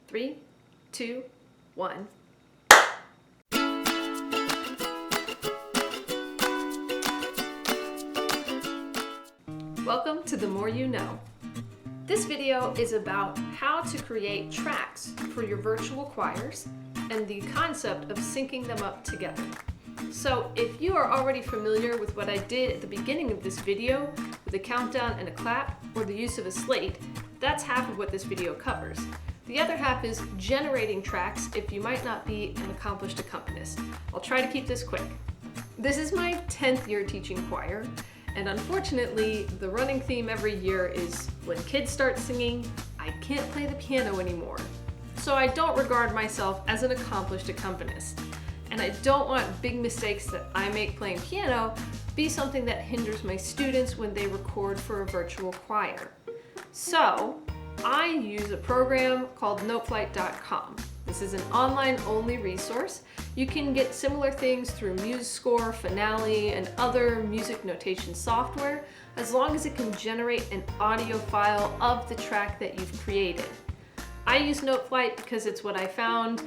3, 2, 1. Welcome to The More You Know. This video is about how to create tracks for your virtual choirs and the concept of syncing them up together. So if you are already familiar with what I did at the beginning of this video with a countdown and a clap or the use of a slate, that's half of what this video covers. The other half is generating tracks if you might not be an accomplished accompanist. I'll try to keep this quick. This is my 10th year teaching choir, and unfortunately the running theme every year is when kids start singing, I can't play the piano anymore. So I don't regard myself as an accomplished accompanist. And I don't want big mistakes that I make playing piano be something that hinders my students when they record for a virtual choir. So I use a program called Noteflight.com. This is an online-only resource. You can get similar things through MuseScore, Finale, and other music notation software, as long as it can generate an audio file of the track that you've created. I use Noteflight because it's what I found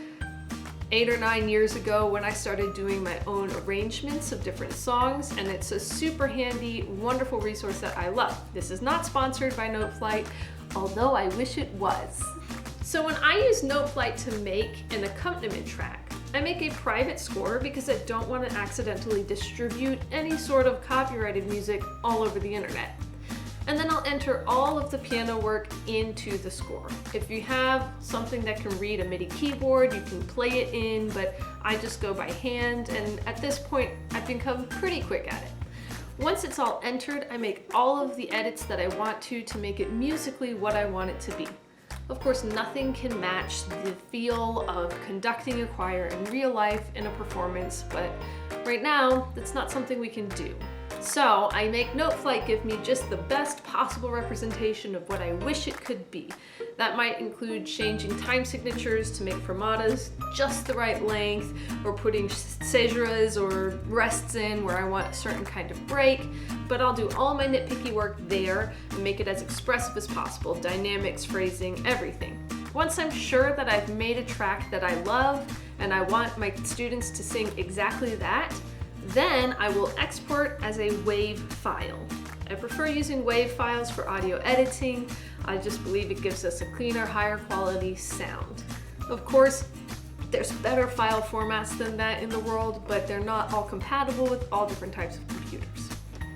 8 or 9 years ago when I started doing my own arrangements of different songs, and it's a super handy, wonderful resource that I love. This is not sponsored by Noteflight, although I wish it was. So when I use Noteflight to make an accompaniment track, I make a private score because I don't want to accidentally distribute any sort of copyrighted music all over the internet. And then I'll enter all of the piano work into the score. If you have something that can read a MIDI keyboard, you can play it in, but I just go by hand, and at this point I've become pretty quick at it. Once it's all entered, I make all of the edits that I want to make it musically what I want it to be. Of course, nothing can match the feel of conducting a choir in real life in a performance, but right now, that's not something we can do. So I make Noteflight give me just the best possible representation of what I wish it could be. That might include changing time signatures to make fermatas just the right length, or putting caesuras or rests in where I want a certain kind of break, but I'll do all my nitpicky work there and make it as expressive as possible, dynamics, phrasing, everything. Once I'm sure that I've made a track that I love and I want my students to sing exactly that, then I will export as a WAV file. I prefer using WAV files for audio editing. I just believe it gives us a cleaner, higher quality sound. Of course, there's better file formats than that in the world, but they're not all compatible with all different types of computers.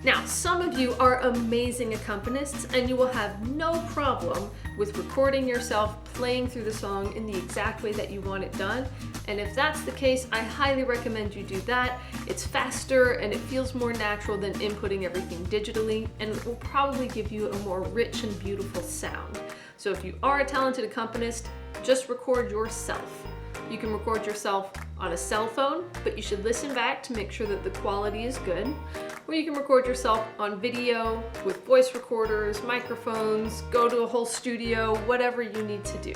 Now, some of you are amazing accompanists and you will have no problem with recording yourself playing through the song in the exact way that you want it done. And if that's the case, I highly recommend you do that. It's faster and it feels more natural than inputting everything digitally, and it will probably give you a more rich and beautiful sound. So if you are a talented accompanist, just record yourself. You can record yourself on a cell phone, but you should listen back to make sure that the quality is good. Or you can record yourself on video with voice recorders, microphones, go to a whole studio, whatever you need to do.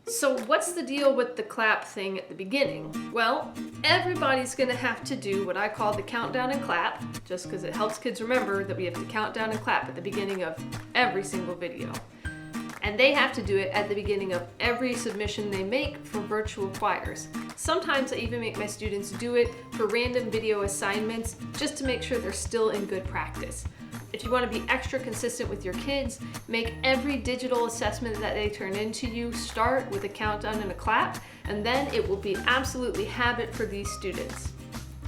So what's the deal with the clap thing at the beginning? Well, everybody's gonna have to do what I call the countdown and clap, just because it helps kids remember that we have to count down and clap at the beginning of every single video. And they have to do it at the beginning of every submission they make for virtual choirs. Sometimes I even make my students do it for random video assignments just to make sure they're still in good practice. If you want to be extra consistent with your kids, make every digital assessment that they turn into you start with a countdown and a clap, and then it will be absolutely habit for these students.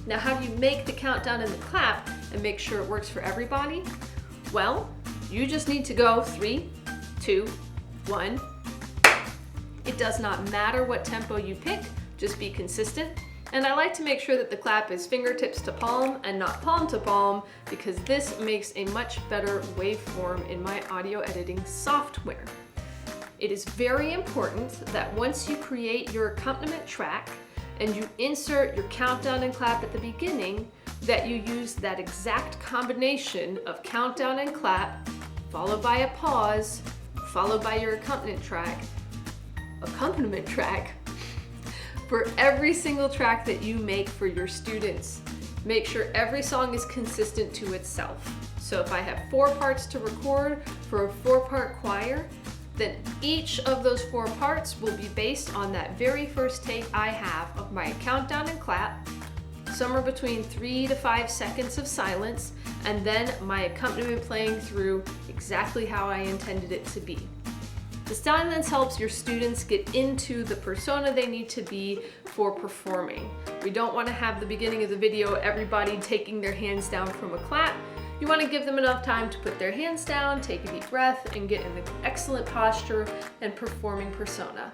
Now, how do you make the countdown and the clap and make sure it works for everybody? Well, you just need to go 3, 2, 1. It does not matter what tempo you pick, just be consistent. And I like to make sure that the clap is fingertips to palm and not palm to palm, because this makes a much better waveform in my audio editing software. It is very important that once you create your accompaniment track and you insert your countdown and clap at the beginning, that you use that exact combination of countdown and clap, followed by a pause, followed by your accompaniment track for every single track that you make for your students. Make sure every song is consistent to itself. So if I have 4 parts to record for a 4-part choir, Then each of those 4 parts will be based on that very first take I have of my countdown and clap, somewhere between 3 to 5 seconds of silence, and then my accompaniment playing through exactly how I intended it to be. The silence helps your students get into the persona they need to be for performing. We don't want to have the beginning of the video everybody taking their hands down from a clap. You want to give them enough time to put their hands down, take a deep breath, and get in an excellent posture and performing persona.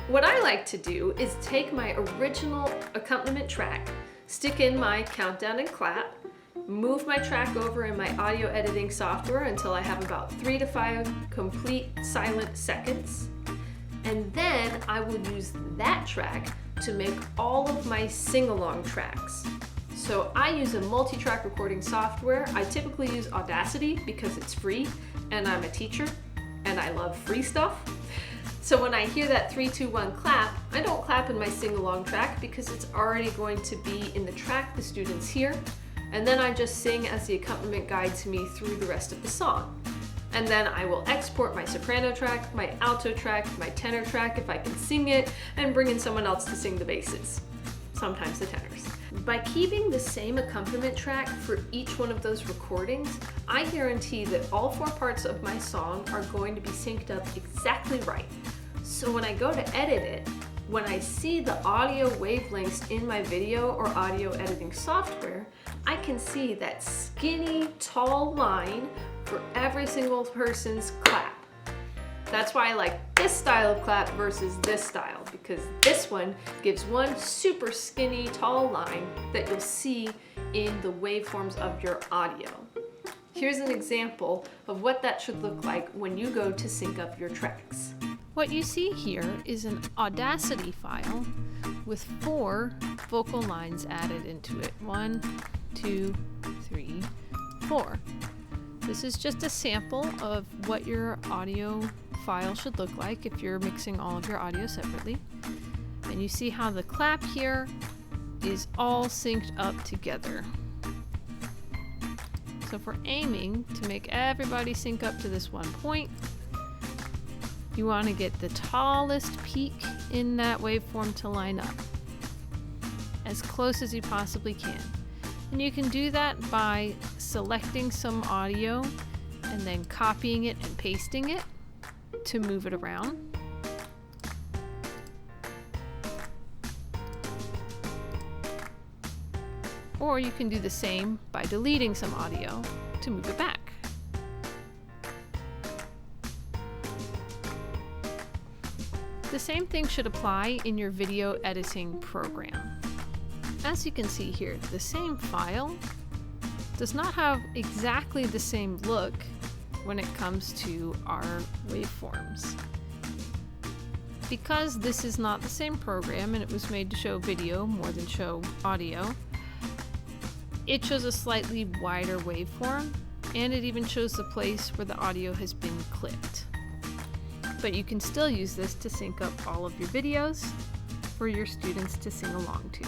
What I like to do is take my original accompaniment track, stick in my countdown and clap, move my track over in my audio editing software until I have about 3 to 5 complete silent seconds. And then I will use that track to make all of my sing-along tracks. So I use a multi-track recording software. I typically use Audacity because it's free and I'm a teacher and I love free stuff. So when I hear that 3, 2, 1 clap, I don't clap in my sing-along track because it's already going to be in the track the students hear. And then I just sing as the accompaniment guides me through the rest of the song. And then I will export my soprano track, my alto track, my tenor track if I can sing it, and bring in someone else to sing the basses, sometimes the tenors. By keeping the same accompaniment track for each one of those recordings, I guarantee that all 4 parts of my song are going to be synced up exactly right. So when I go to edit it, when I see the audio wavelengths in my video or audio editing software, I can see that skinny, tall line for every single person's clap. That's why I like this style of clap versus this style, because this one gives one super skinny, tall line that you'll see in the waveforms of your audio. Here's an example of what that should look like when you go to sync up your tracks. What you see here is an Audacity file with 4 vocal lines added into it. 1, 2, 3, 4. This is just a sample of what your audio file should look like if you're mixing all of your audio separately. And you see how the clap here is all synced up together. So if we're aiming to make everybody sync up to this one point, you want to get the tallest peak in that waveform to line up as close as you possibly can. And you can do that by selecting some audio and then copying it and pasting it to move it around. Or you can do the same by deleting some audio to move it back. The same thing should apply in your video editing program. As you can see here, the same file does not have exactly the same look when it comes to our waveforms. Because this is not the same program and it was made to show video more than show audio, it shows a slightly wider waveform, and it even shows the place where the audio has been clipped. But you can still use this to sync up all of your videos for your students to sing along to.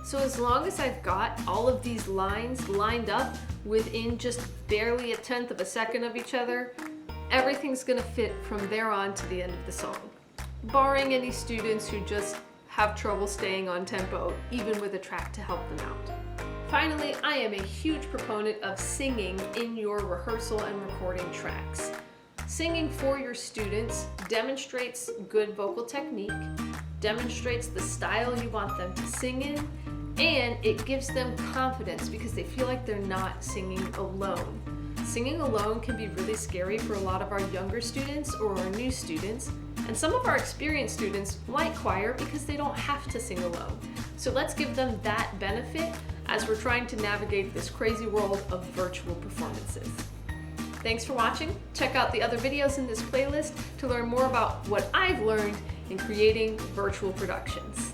So as long as I've got all of these lines lined up within just barely 1/10 of a second of each other, everything's gonna fit from there on to the end of the song, barring any students who just have trouble staying on tempo, even with a track to help them out. Finally, I am a huge proponent of singing in your rehearsal and recording tracks. Singing for your students demonstrates good vocal technique, demonstrates the style you want them to sing in, and it gives them confidence because they feel like they're not singing alone. Singing alone can be really scary for a lot of our younger students or our new students, and some of our experienced students like choir because they don't have to sing alone. So let's give them that benefit as we're trying to navigate this crazy world of virtual performances. Thanks for watching. Check out the other videos in this playlist to learn more about what I've learned in creating virtual productions.